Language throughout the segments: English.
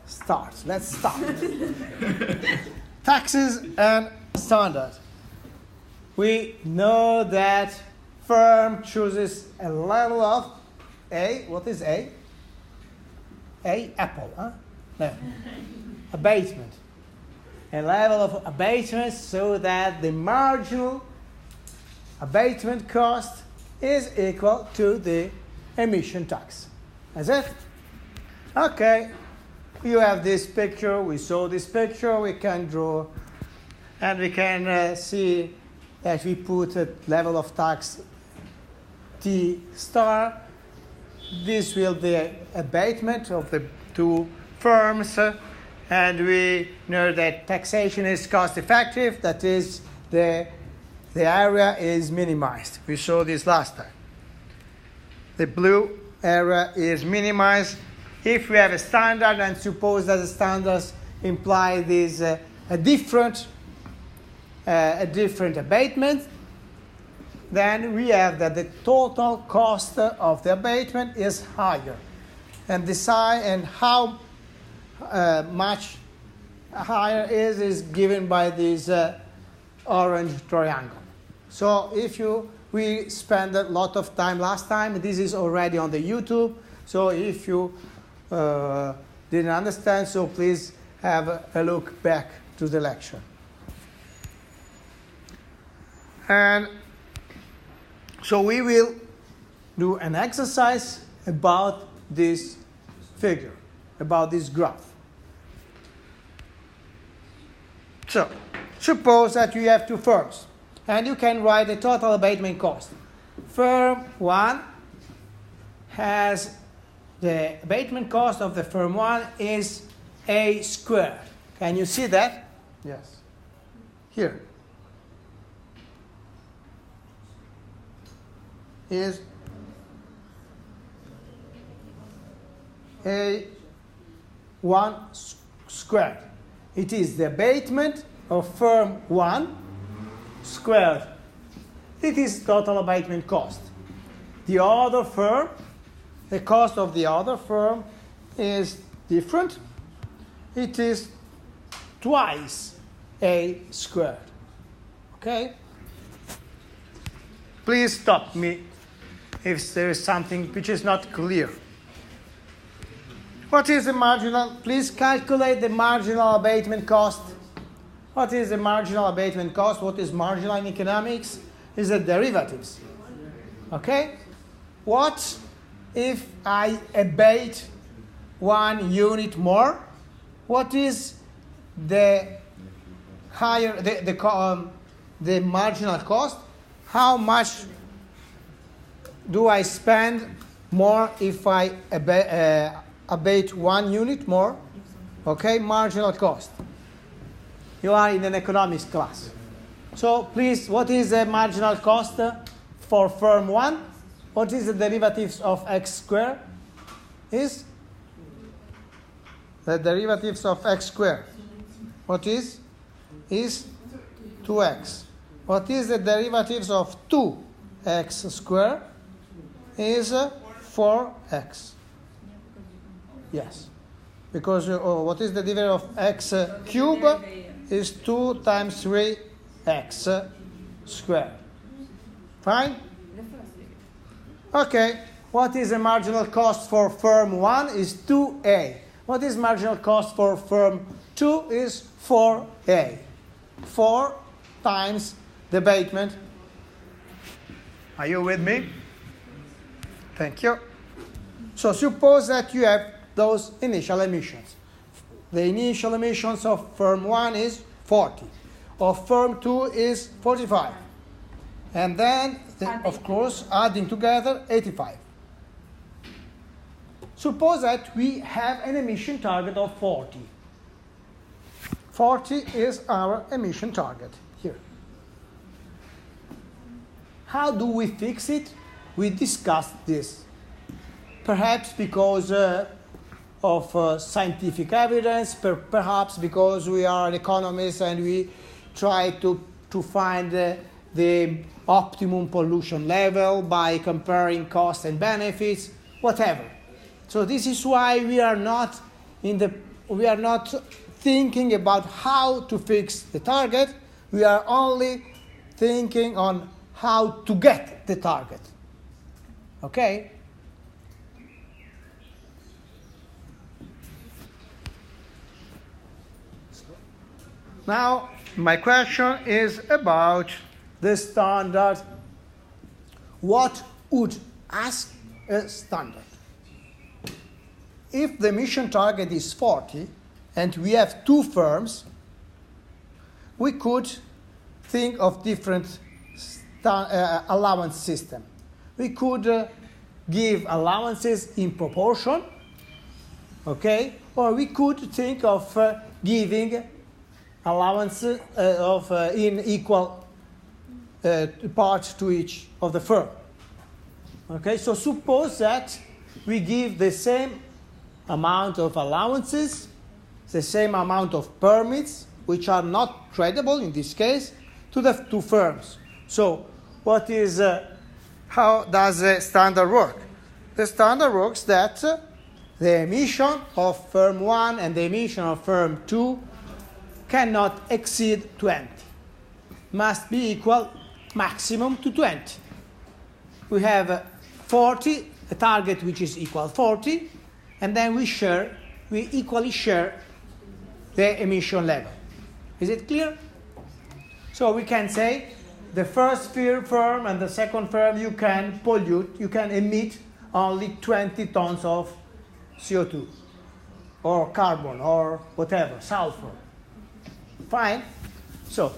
Start. Let's start. Taxes and standards. We know that firm chooses a level of A. What is A? A, apple, huh? No. Abatement. A level of abatement so that the marginal abatement cost is equal to the emission tax. That's it? Okay. You have this picture. We saw this picture. We can draw, and we can see that we put a level of tax T star. This will be the abatement of the two firms, and we know that taxation is cost effective. That is, the area is minimized. We saw this last time. The blue area is minimized. If we have a standard, and suppose that the standards imply this a different abatement, then we have that the total cost of the abatement is higher, and the size and how much higher is given by this orange triangle. So if we spent a lot of time last time, this is already on the YouTube. So if you didn't understand, so please have a look back to the lecture. And so we will do an exercise about this figure, about this graph. So suppose that you have two firms, and you can write the total abatement cost. Firm 1 has the abatement cost of the firm 1 is A squared. Can you see that? Yes. Here. Is A1 squared. It is the abatement of firm 1 squared. It is total abatement cost. The other firm, the cost of the other firm is different. It is twice A squared. Okay? Please stop me if there is something which is not clear. What is the marginal? Please calculate the marginal abatement cost. What is the marginal abatement cost? What is marginal in economics? Is the derivatives. Okay? What if I abate 1 unit more? What is the higher the marginal cost? How much do I spend more if I abate 1 unit more? Okay, marginal cost. You are in an economics class. So please, what is the marginal cost for firm 1? What is the derivatives of x squared? Is the derivatives of x squared. What is? Is 2x. What is the derivatives of 2x squared? Is 4x. Yes. Because what is the derivative of x cubed? Is 2 times 3x squared. Fine? Okay. What is the marginal cost for firm 1? Is 2a. What is marginal cost for firm 2? Is 4a. 4 times the abatement. Are you with me? Thank you. So suppose that you have those initial emissions. The initial emissions of firm 1 is 40. Of firm 2 is 45. And then, of course, adding together 85. Suppose that we have an emission target of 40. 40 is our emission target here. How do we fix it? We discussed this. Perhaps because of scientific evidence, perhaps because we are economists and we try to find the optimum pollution level by comparing costs and benefits, whatever. So this is why we are not we are not thinking about how to fix the target. We are only thinking on how to get the target. Okay? Now, my question is about the standard. What would ask a standard? If the emission target is 40 and we have two firms, we could think of different allowance system. We could give allowances in proportion, okay? Or we could think of giving allowances in equal parts to each of the firm. Okay, so suppose that we give the same amount of allowances, the same amount of permits, which are not tradable in this case, to the two firms. So how does the standard work? The standard works that the emission of firm 1 and the emission of firm 2 cannot exceed 20. Must be equal maximum to 20. We have 40, a target which is equal 40, and then we equally share the emission level. Is it clear? So we can say the first firm and the second firm, you can pollute, you can emit only 20 tons of CO2 or carbon or whatever, sulfur. Fine. So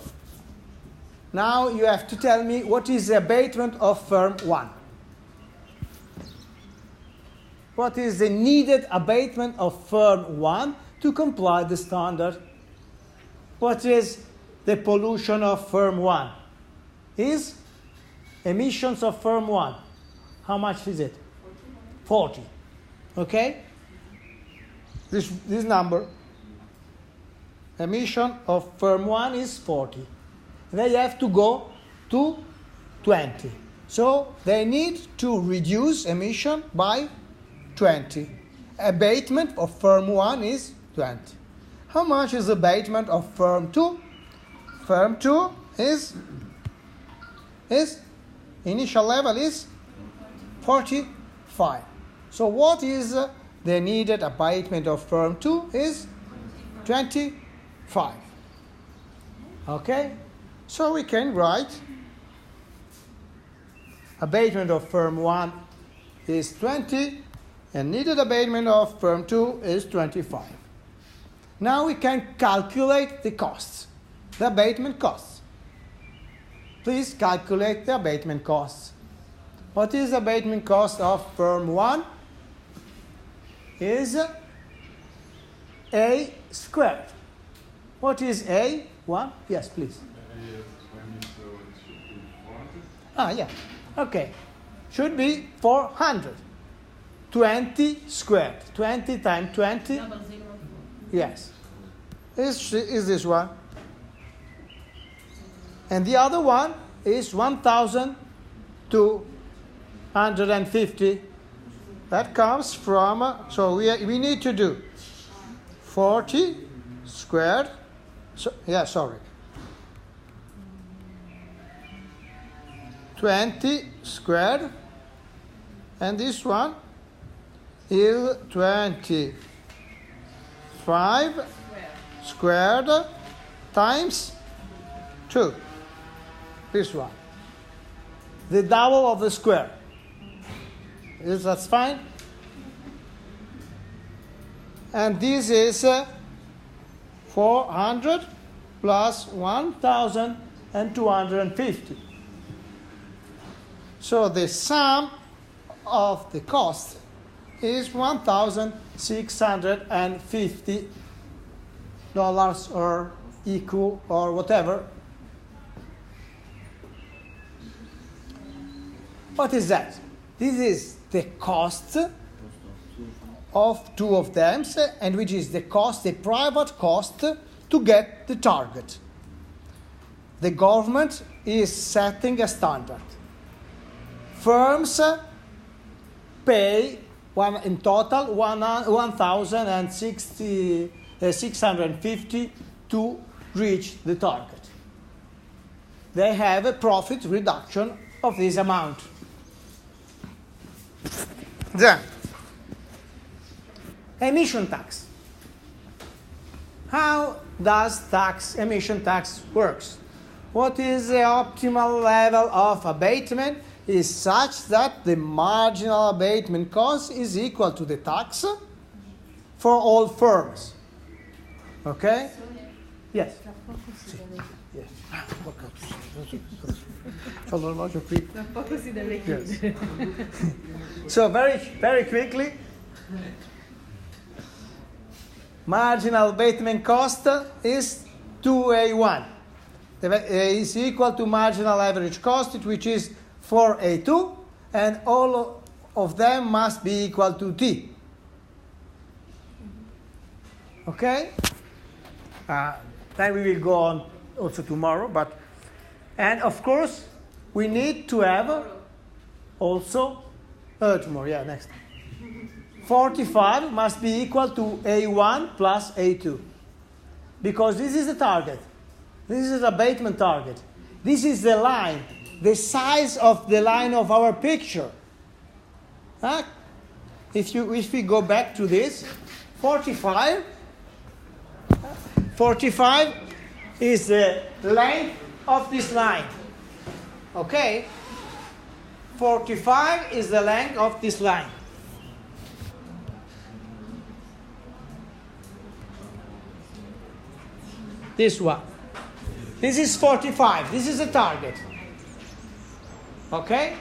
now you have to tell me what is the abatement of firm 1. What is the needed abatement of firm 1 to comply the standard? What is the pollution of firm 1? Is emissions of firm 1. How much is it? 40. Okay? This number. Emission of firm 1 is 40. They have to go to 20. So they need to reduce emission by 20. Abatement of firm 1 is 20. How much is abatement of firm 2? Firm 2 is initial level is 45. So what is the needed abatement of firm 2 is 25. Okay? So we can write abatement of firm 1 is 20 and needed abatement of firm 2 is 25. Now we can calculate the costs, the abatement costs. Please calculate the abatement costs. What is the abatement cost of firm 1? Is A squared. What is A? 1? Yes, please. Yeah. Okay. Should be 400. 20 squared. 20 times 20. Yes. Is this one. And the other one is 1,250. That comes from, so we need to do 40 squared. 20 squared. And this one is 25 squared times 2. This one. The double of the square. Is that fine? And this is 400 plus 1,250. So the sum of the cost is $1,650 or equal or whatever. What is that? This is the cost of two of them, and which is the cost, the private cost to get the target. The government is setting a standard. Firms pay in total 1,650 to reach the target. They have a profit reduction of this amount. Then, emission tax. How does emission tax works? What is the optimal level of abatement is such that the marginal abatement cost is equal to the tax for all firms. Okay? Yes. Yes. Yes. So very quickly, marginal abatement cost is 2A1. Is equal to marginal average cost, which is 4A2, and all of them must be equal to T. Okay? Then we will go on also tomorrow, and of course, we need to have also, tomorrow, next. 45 must be equal to A1 plus A2, because this is the target. This is the abatement target. This is the line, the size of the line of our picture. If we go back to this, 45 is the length of this line. Okay? 45 is the length of this line. This one. This is 45. This is the target. Okay?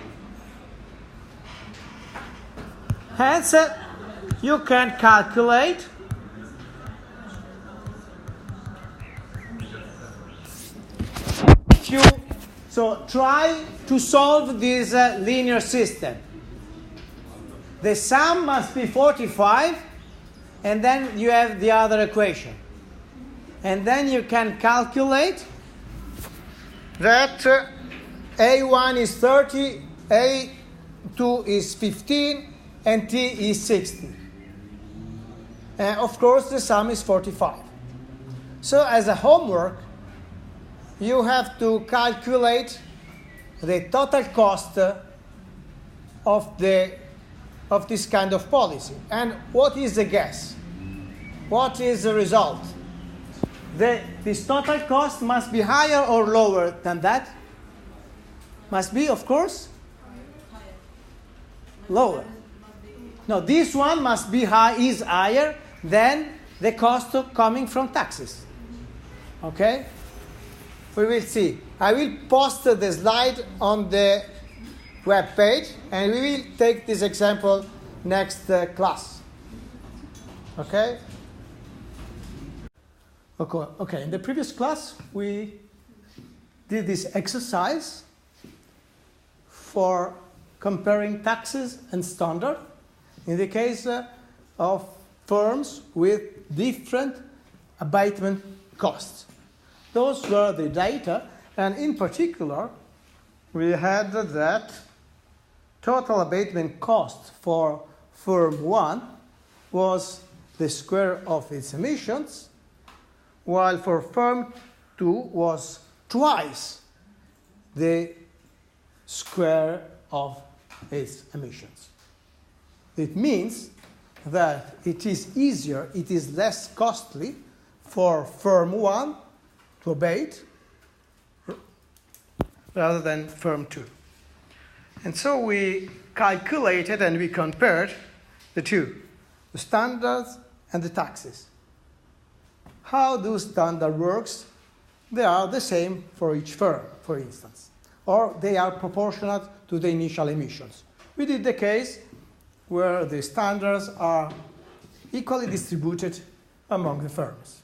Hence, you can calculate so try to solve this linear system. The sum must be 45, and then you have the other equation. And then you can calculate that A1 is 30, A2 is 15, and T is 60. And of course, the sum is 45. So as a homework, you have to calculate the total cost of this kind of policy. And what is the guess? What is the result? This total cost must be higher or lower than that? Must be, of course, lower. No, this one must be is higher than the cost coming from taxes. Okay? We will see. I will post the slide on the web page, and we will take this example next class. Okay? Okay. In the previous class, we did this exercise for comparing taxes and standard in the case of firms with different abatement costs. Those were the data, and in particular, we had that total abatement cost for firm 1 was the square of its emissions, while for firm 2 was twice the square of its emissions. It means that it is easier, it is less costly for firm 1 to abate rather than firm 2. And so we calculated and we compared the two, the standards and the taxes. How do standard works? They are the same for each firm, for instance, or they are proportionate to the initial emissions. We did the case where the standards are equally distributed among the firms.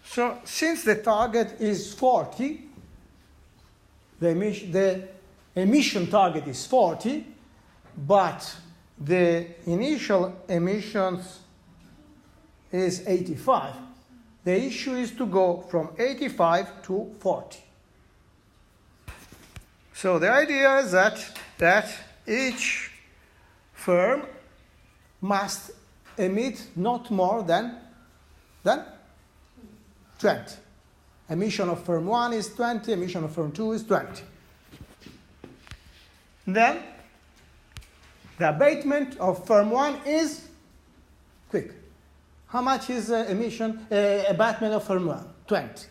So since the target is 40, the emission target is 40, but the initial emissions is 85. The issue is to go from 85 to 40. So the idea is that each firm must emit not more than 20. Emission of firm 1 is 20, emission of firm 2 is 20. Then the abatement of firm 1 is quick. How much is abatement of firm 1? 20.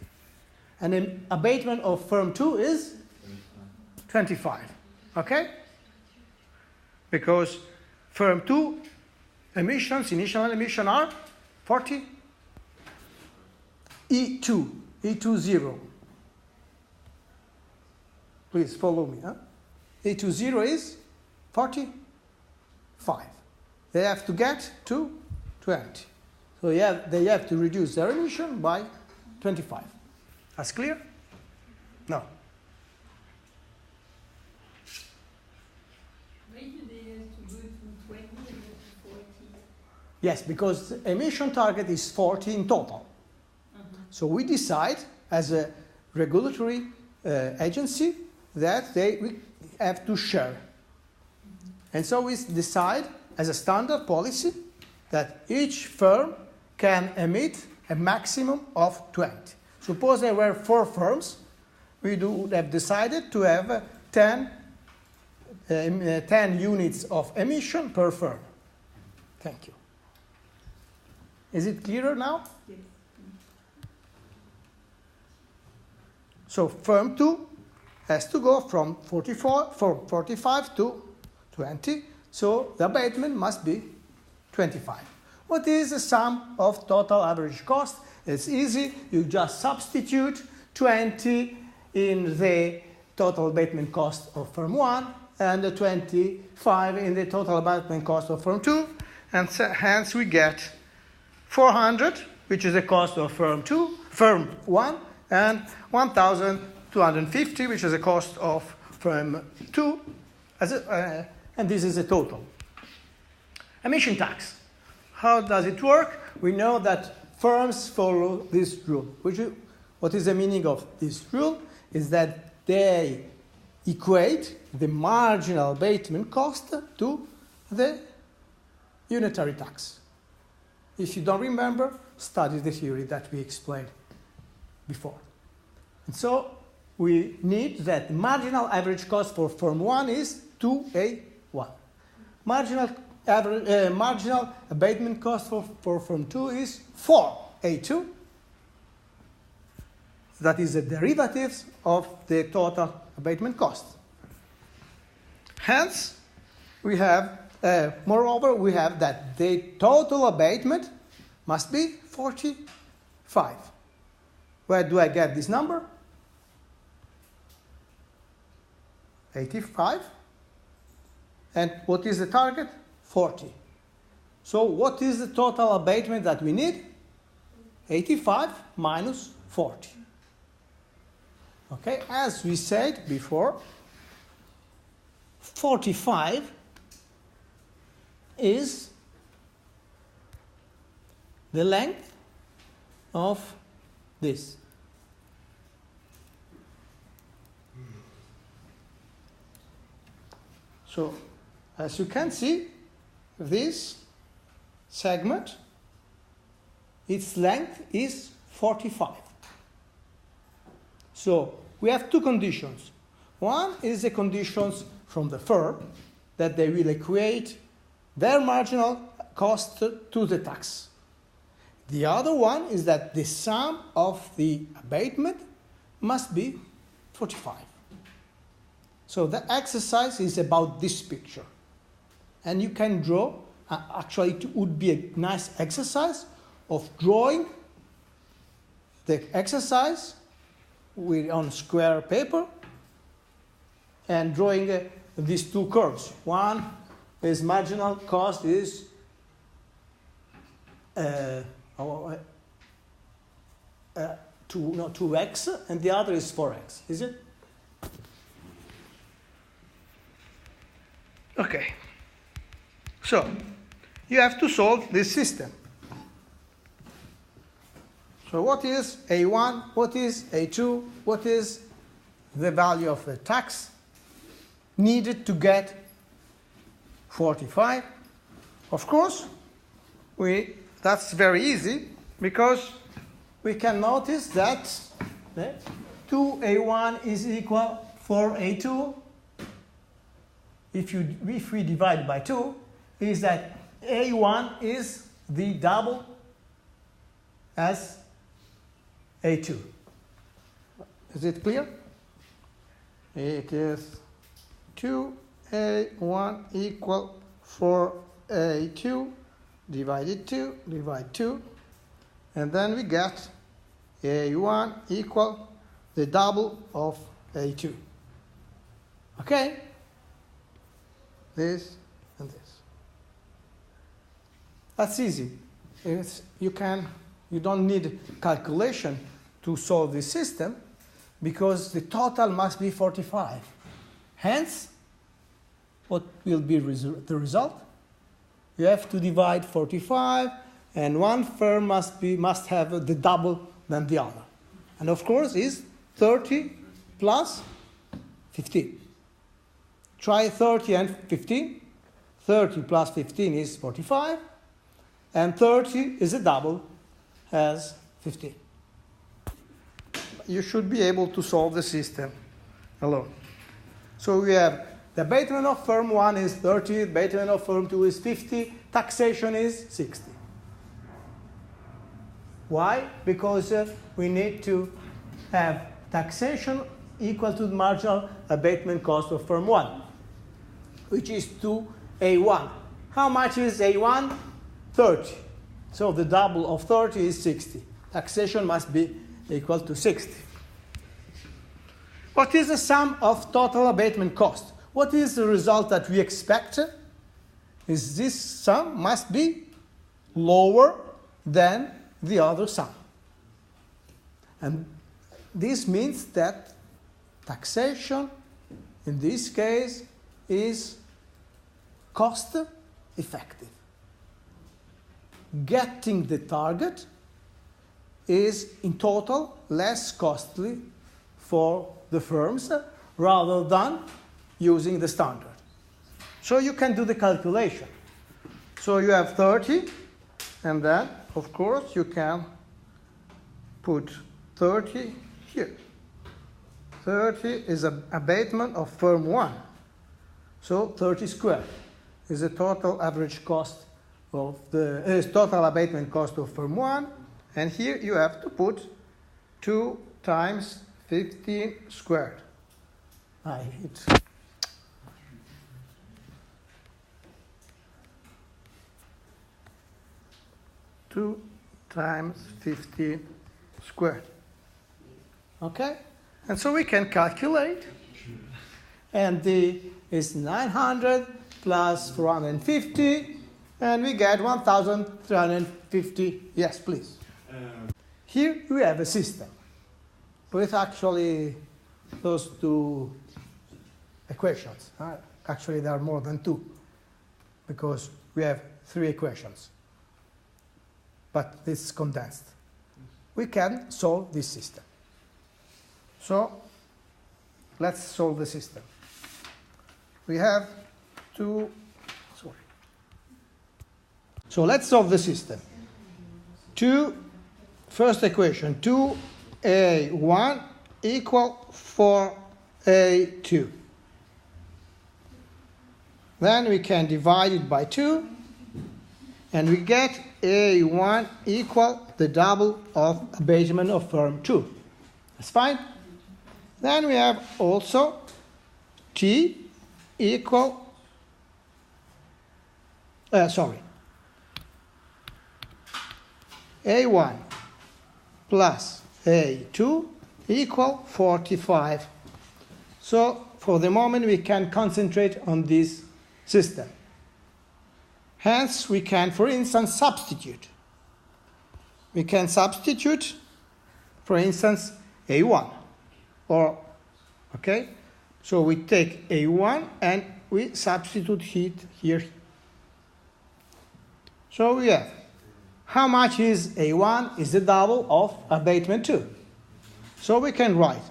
And then abatement of firm 2 is 25. Okay? Because firm 2 emissions, initial emission are 40. E20. Please follow me. Huh? E20 is 45. They have to get to 20. So they have to reduce their emission by 25. That's clear? No. Maybe they have to go from 20 and to 40. Yes, because the emission target is 40 in total. So we decide as a regulatory agency that we have to share. And so we decide as a standard policy that each firm can emit a maximum of 20. Suppose there were 4 firms, we would have decided to have 10 units of emission per firm. Thank you. Is it clearer now? Yes. So firm 2 has to go from 45 to 20. So the abatement must be 25. What is the sum of total average cost? It's easy. You just substitute 20 in the total abatement cost of firm 1 and the 25 in the total abatement cost of firm 2. And so, hence we get 400, which is the cost of firm 1, and 1,250, which is the cost of firm 2, and this is the total. Emission tax. How does it work? We know that firms follow this rule. What is the meaning of this rule? Is that they equate the marginal abatement cost to the unitary tax. If you don't remember, study the theory that we explained before. And so we need that marginal average cost for firm 1 is 2A1. Marginal abatement cost for firm 2 is 4A2. That is the derivatives of the total abatement cost. Hence, we have, moreover, we have that the total abatement must be 45. Where do I get this number? 85. And what is the target? 40. So what is the total abatement that we need? 85 minus 40. Okay, as we said before, 45 is the length of this. So, as you can see, this segment, its length is 45. So, we have two conditions. One is the conditions from the firm, that they will equate their marginal cost to the tax. The other one is that the sum of the abatement must be 45. So the exercise is about this picture. And you can draw, actually it would be a nice exercise of drawing the exercise on square paper and drawing these two curves. One is marginal cost is 2x, and the other is 4x, is it? Okay. So, you have to solve this system. So what is A1? What is A2? What is the value of the tax needed to get 45? Of course, that's very easy because we can notice that 2a1 is equal 4a2. If we divide by 2, is that a1 is the double as a2. Is it clear? It is 2a1 equal 4a2 divided 2, divide 2, and then we get a1 equal the double of a2. Okay? This and this. That's easy. You don't need calculation to solve this system because the total must be 45. Hence, what will be the result? You have to divide 45, and one firm must have the double than the other. And of course, is 30 plus 15. Try 30 and 15. 30 plus 15 is 45, and 30 is a double as 15. You should be able to solve the system alone. So we have the abatement of firm 1 is 30, the abatement of firm 2 is 50, taxation is 60. Why? Because we need to have taxation equal to the marginal abatement cost of firm 1, which is 2a1. How much is a1? 30. So the double of 30 is 60. Taxation must be equal to 60. What is the sum of total abatement cost? What is the result that we expect? Is this sum must be lower than the other sum. And this means that taxation, in this case, is cost effective. Getting the target is in total less costly for the firms rather than using the standard. So you can do the calculation. So you have 30, and then, of course, you can put 30 here. 30 is an abatement of firm 1. So 30 squared is the total average cost of the total abatement cost of firm 1. And here you have to put 2 times 15 squared. It's 2 times 15 squared. Okay? And so we can calculate. And is 900 plus 450. And we get 1,350. Yes, please. Here we have a system with actually those two equations. Actually, there are more than 2 because we have 3 equations. But this is condensed. We can solve this system. So let's solve the system. We have 2. So let's solve the system. First equation, 2a1 equal 4a2. Then we can divide it by 2, and we get a1 equal the double of abatement of firm 2. That's fine. Then we have also t equal, a1 plus a2 equal 45. So for the moment we can concentrate on this system. Hence we can, for instance, substitute. We can substitute, for instance, a1. Okay? So we take a1 and we substitute it here. So we have, how much is a1? Is the double of abatement 2. So we can write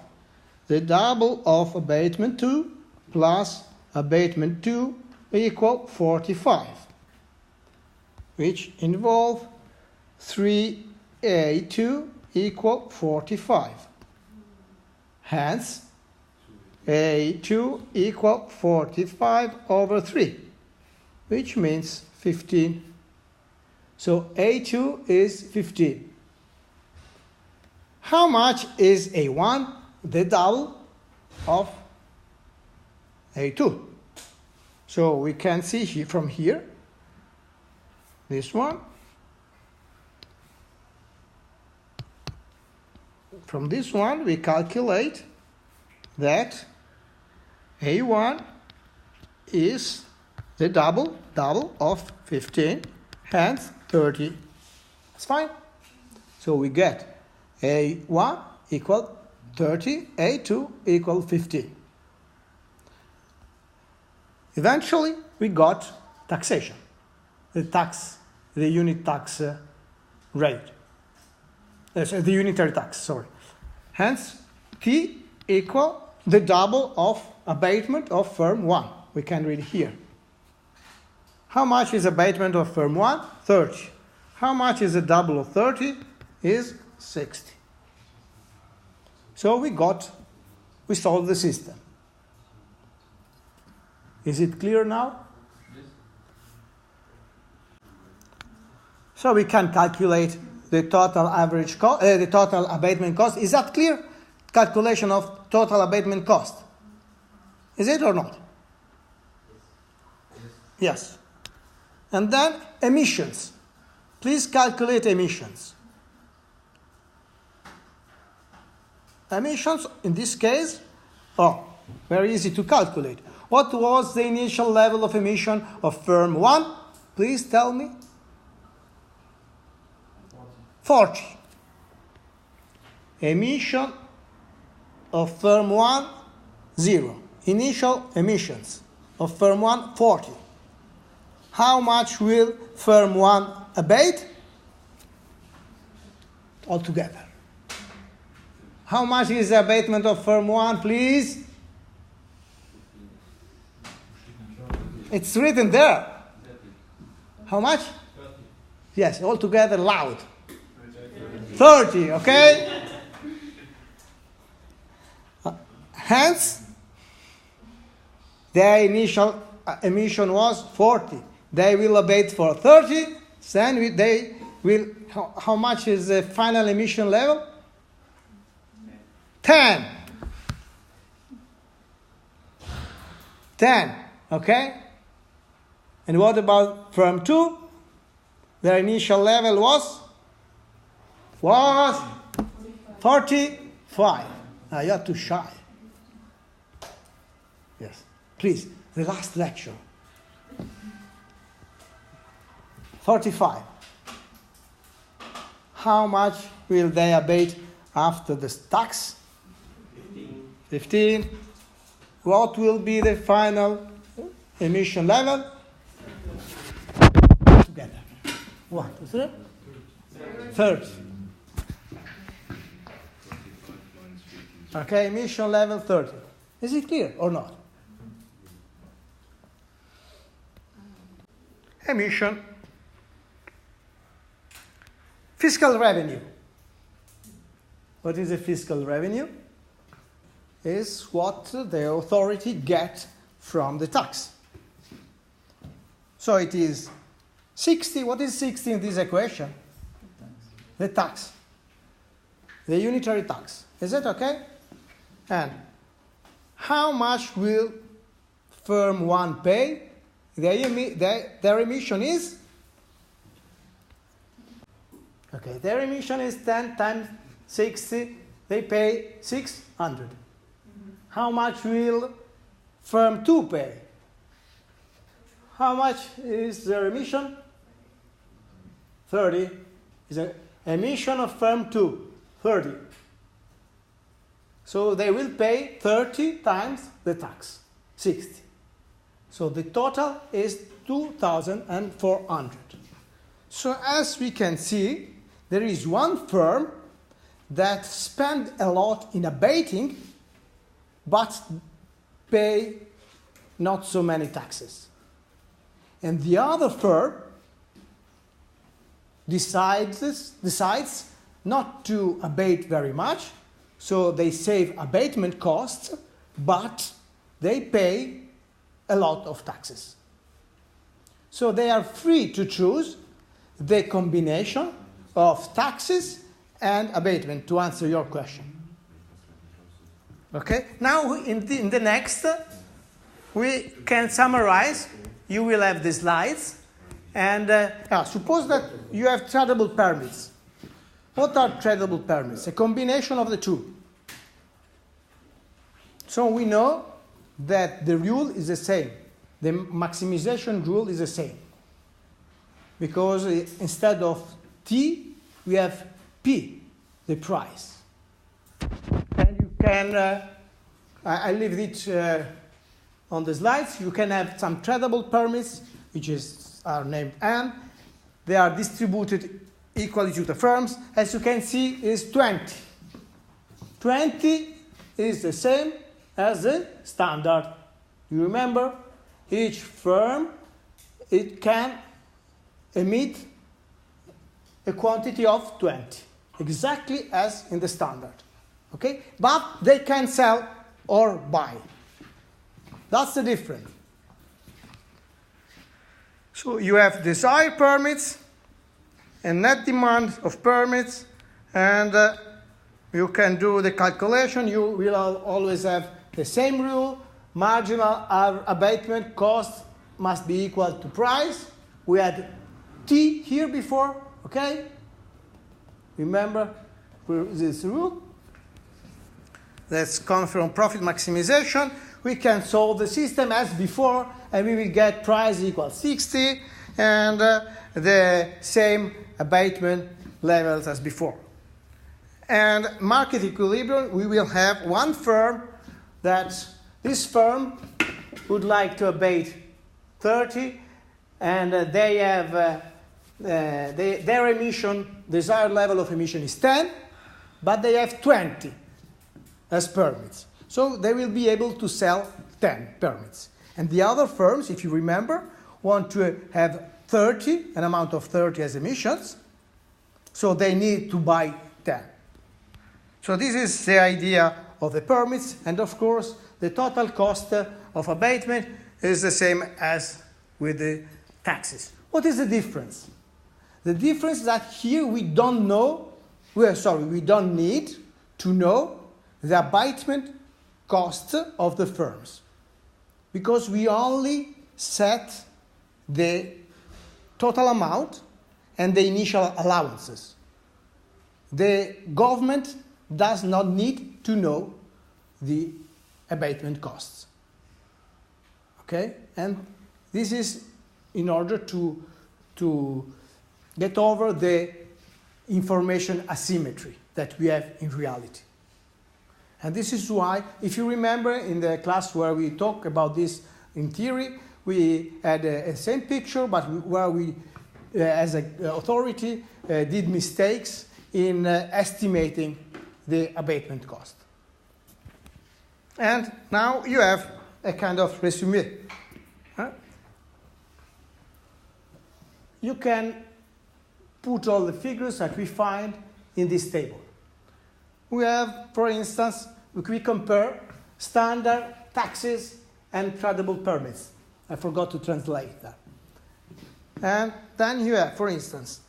the double of abatement 2 plus abatement 2 equal 45. which involve 3A2 equal 45. Hence, A2 equal 45 over 3, which means 15. So A2 is 15. How much is A1? The double of A2. So we can see here, from here, this one. From this one, we calculate that A1 is the double of 15, hence 30. That's fine. So we get A1 equal 30, A2 equal 15. Eventually, we got taxation, the unit tax rate, the unitary tax, sorry. Hence, T equal the double of abatement of firm 1. We can read here. How much is abatement of firm 1? 30. How much is the double of 30? Is 60. So we solved the system. Is it clear now? Yes. So we can calculate the total average cost, the total abatement cost. Is that clear? Calculation of total abatement cost. Is it or not? Yes. And then emissions. Please calculate emissions. Emissions, in this case, very easy to calculate. What was the initial level of emission of firm 1? Please tell me. 40. Emission of firm 1, 0. Initial emissions of firm 1, 40. How much will firm 1 abate? Altogether. How much is the abatement of firm 1, please? It's written there. How much? 30. Yes, altogether loud. 30, okay? Hence, their initial emission was 40. They will abate for 30, then they will, how much is the final emission level? 10. 10, okay? And what about firm 2? Their initial level was 45. Now you are too shy. Yes. Please, the last lecture. 45. How much will they abate after the tax? 15. What will be the final emission level? Together. 1, 2, 3. 30. Okay, emission level 30. Is it clear or not? Emission. Fiscal revenue. What is a fiscal revenue? Is what the authority gets from the tax. So it is 60. What is 60 in this equation? The tax. The unitary tax. Is that okay? And how much will firm 1 pay? Their emission is? Okay, their emission is 10 times 60. They pay 600. How much will firm 2 pay? How much is their emission? 30. Is the emission of firm 2, 30. So they will pay 30 times the tax, 60. So the total is 2,400. So as we can see, there is one firm that spend a lot in abating, but pay not so many taxes. And the other firm decides not to abate very much, so they save abatement costs, but they pay a lot of taxes. So they are free to choose the combination of taxes and abatement, to answer your question. Okay? Now, in the next, we can summarize. You will have the slides. And suppose that you have tradable permits. What are tradable permits? A combination of the two. So we know that the rule is the same. The maximization rule is the same. Because instead of T, we have P, the price. And you can, I leave it on the slides. You can have some tradable permits, which are named N. They are distributed equally to the firms. As you can see, is 20. 20 is the same as the standard. You remember, each firm, it can emit a quantity of 20, exactly as in the standard. Okay? But they can sell or buy. That's the difference. So you have desire permits and net demand of permits, and you can do the calculation. You will always have the same rule. Marginal abatement cost must be equal to price. We had T here before, okay? Remember this rule? Let's come from profit maximization. We can solve the system as before, and we will get price equals 60 and the same abatement levels as before. And market equilibrium, we will have one firm that this firm would like to abate 30, and they have their emission, desired level of emission is 10, but they have 20 as permits. So they will be able to sell 10 permits. And the other firms, if you remember, want to have 30, an amount of 30 as emissions, so they need to buy 10. So this is the idea of the permits, and of course, the total cost of abatement is the same as with the taxes. What is the difference? The difference is that here we don't need to know the abatement cost of the firms, because we only set the total amount and the initial allowances. The government does not need to know the abatement costs. Okay? And this is in order to get over the information asymmetry that we have in reality. And this is why, if you remember in the class where we talked about this in theory, we had a same picture, but where we, as an authority, did mistakes in estimating the abatement cost. And now you have a kind of resume. You can put all the figures that we find in this table. We have, for instance, we compare standard, taxes, and tradable permits. I forgot to translate that. And then you have, for instance,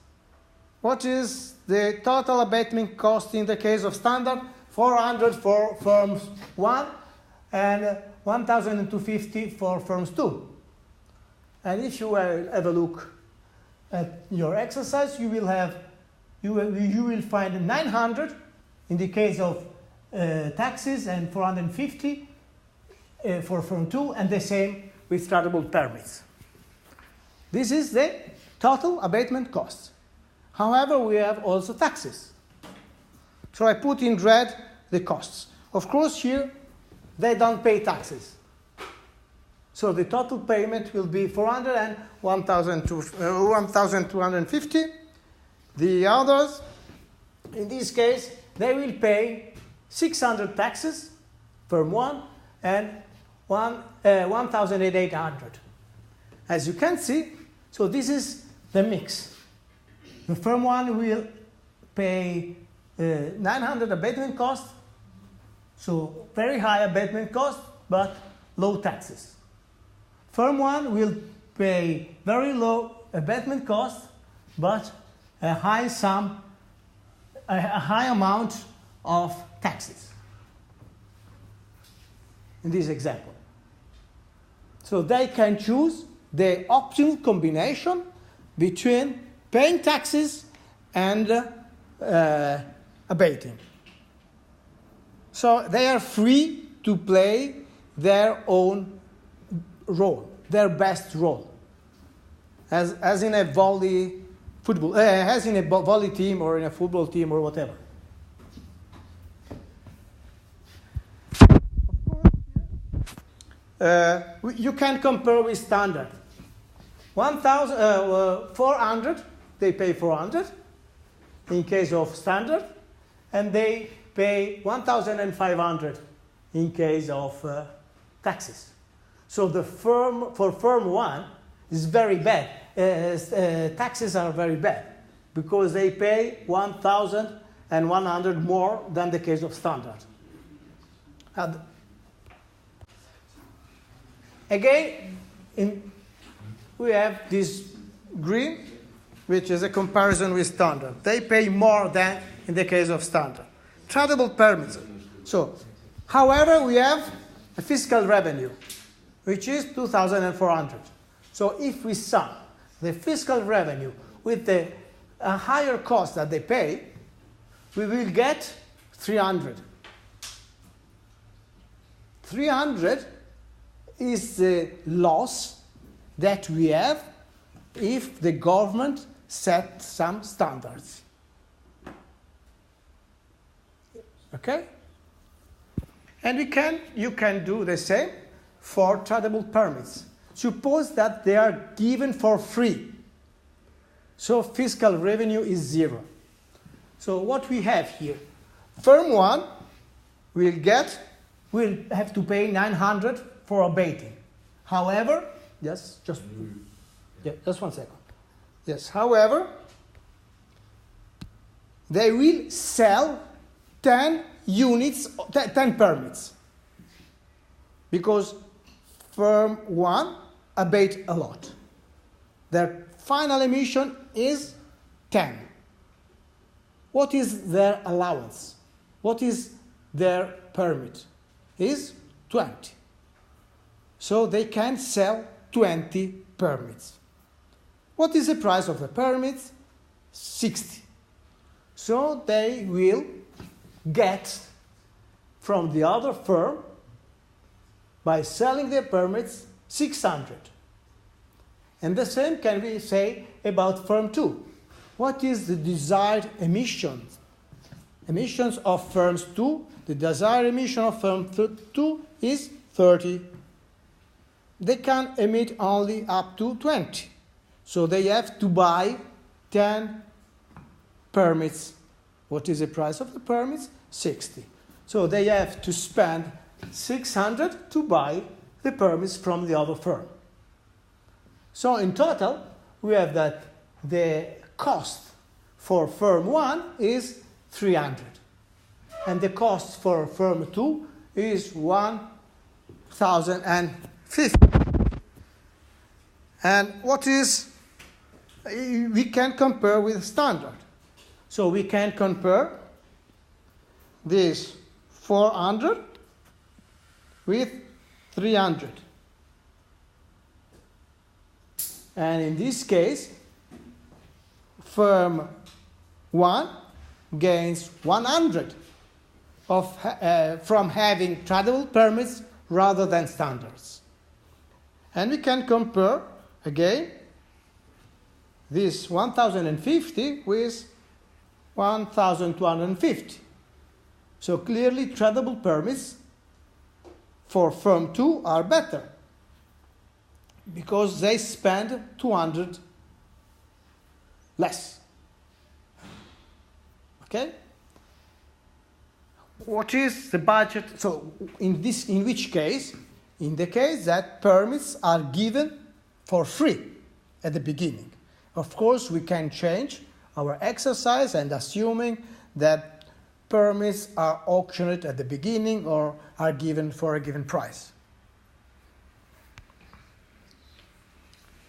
what is the total abatement cost in the case of standard? 400 for firms 1 and 1,250 for firms 2. And if you have a look at your exercise, you will find 900 in the case of taxes and 450 for firm 2, and the same with tradable permits. This is the total abatement cost. However, we have also taxes. So I put in red the costs. Of course, here they don't pay taxes. So the total payment will be 400 and 1,250. The others, in this case, they will pay 600 taxes, firm 1, and 1,800. As you can see, so this is the mix. The firm 1 will pay 900 abatement cost, so very high abatement cost, but low taxes. Firm 1 will pay very low abatement cost, but a high amount of taxes. In this example. So they can choose the optimal combination between paying taxes and abating. So they are free to play their own role, their best role, as in a volley football, as in a volley team or in a football team or whatever. You can compare with standard. 400, they pay 400 in case of standard, and they pay 1,500 in case of taxes. So for firm 1 is very bad. Taxes are very bad because they pay 1,100 more than the case of standard. Again, we have this green, which is a comparison with standard. They pay more than in the case of standard. Tradable permits. So, however, we have a fiscal revenue, which is 2,400. So if we sum the fiscal revenue with a higher cost that they pay, we will get 300. 300 is the loss that we have if the government set some standards. Okay? And you can do the same for tradable permits. Suppose that they are given for free. So fiscal revenue is 0. So what we have here, firm 1 will have to pay 900 for abating. However, just one second. Yes, however, they will sell 10 units, 10 permits. Because firm 1 abate a lot. Their final emission is 10. What is their allowance? What is their permit? Is 20. So they can sell 20 permits. What is the price of the permits? 60. So they will get from the other firm, by selling their permits, 600. And the same can be say about firm 2. What is the desired emissions? Emissions of firms 2, the desired emission of firm 2 is 30. They can emit only up to 20. So they have to buy 10 permits. What is the price of the permits? 60. So they have to spend 600 to buy the permits from the other firm. So in total, we have that the cost for firm 1 is 300. And the cost for firm 2 is 1,050. And what is, we can compare with standard. So we can compare this 400 with 300. And in this case, firm 1 gains 100 from having tradable permits rather than standards. And we can compare, again, this 1,050 with 1,250. So clearly, tradable permits for firm 2 are better because they spend 200 less. Okay? What is the budget? So in which case? In the case that permits are given for free at the beginning. Of course, we can change our exercise and assuming that permits are auctioned at the beginning or are given for a given price.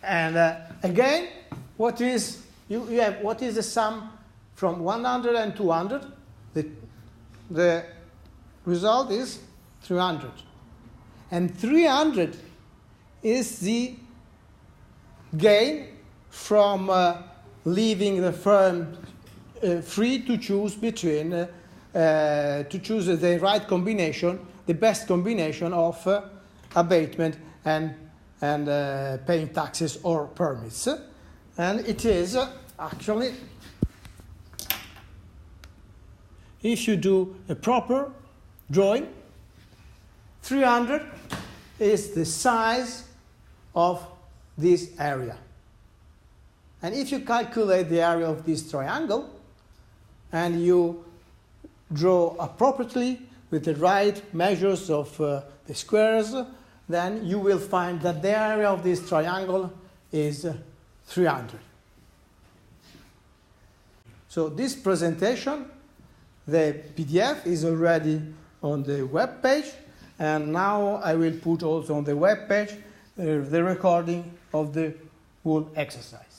And again, what is the sum from 100 and 200? The result is 300. And 300 is the gain from leaving the firm free to choose between to choose the right combination, the best combination of abatement and paying taxes or permits. And it is actually, if you do a proper drawing, 300 is the size of this area. And if you calculate the area of this triangle and you draw appropriately with the right measures of the squares, then you will find that the area of this triangle is 300. So this presentation, the PDF is already on the web page, and now I will put also on the web page the recording of the whole exercise.